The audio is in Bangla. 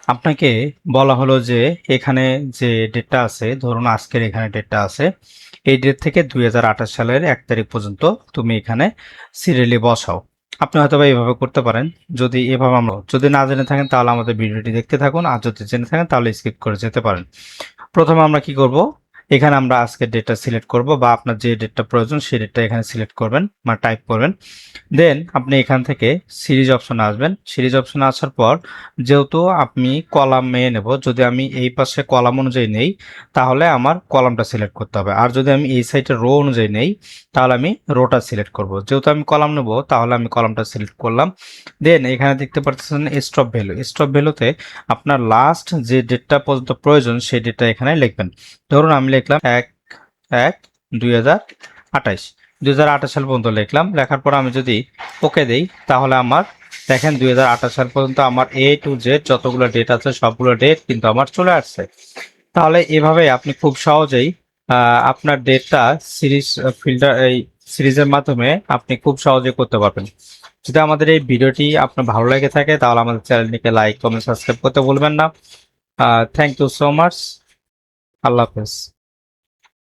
আপনাকে বলা হলো যে এখানে যে ডেটটা আছে, ধরুন আজকের এখানে ডেটটা আছে, এই ডেট থেকে 2028 সালের 1 তারিখ পর্যন্ত তুমি এখানে সিরিয়ালি বসাও। আপনি হয়তো বা এইভাবে করতে পারেন। যদি না জেনে থাকেন তাহলে আমাদের ভিডিওটি দেখতে থাকুন, আর যদি জেনে থাকেন তাহলে স্কিপ করে যেতে পারেন। প্রথমে আমরা কি করব, এখানে আমরা আজকের ডেটটা সিলেক্ট করব, বা আপনার যে ডেটটা প্রয়োজন সেই ডেটটা এখানে সিলেক্ট করবেন বা টাইপ করবেন। দেন আপনি এখান থেকে সিরিজ অপশনে আসবেন। সিরিজ অপশনে আসার পর যেহেতু আমি কলামে নেব, যদি আমি এই পাশে কলাম অনুযায়ী নেই তাহলে আমার কলামটা সিলেক্ট করতে হবে, আর যদি আমি এই সাইডে রো অনুযায়ী নেই তাহলে আমি রোটা সিলেক্ট করব। যেহেতু আমি কলাম নেব তাহলে আমি কলামটা সিলেক্ট করলাম। দেন এখানে দেখতে পাচ্ছেন স্টপ ভ্যালু। স্টপ ভ্যালুতে আপনার লাস্ট যে ডেটটা পর্যন্ত প্রয়োজন সেই ডেটটা এখানে লিখবেন। ধরুন আমি লিখলাম 1/1/2028, 2028 সাল পর্যন্ত লিখলাম। লেখার পর আমি যদি ওকে দেই তাহলে আমার দেখেন 2028 সাল পর্যন্ত আমার এ টু জেড যতগুলো ডেট আছে সবগুলো ডেট কিন্তু আমার চলে আসছে। তাহলে এভাবে আপনি খুব সহজেই আপনার ডেটটা সিরিজ ফিল্টার এই সিরিজের মাধ্যমে আপনি খুব সহজে করতে পারবেন। যদি আমাদের এই ভিডিওটি আপনার ভালো লেগে থাকে তাহলে আমাদের চ্যানেলটিকে লাইক, কমেন্ট, সাবস্ক্রাইব করতে ভুলবেন না। Thank you so much. আল্লাহ হাফেজ।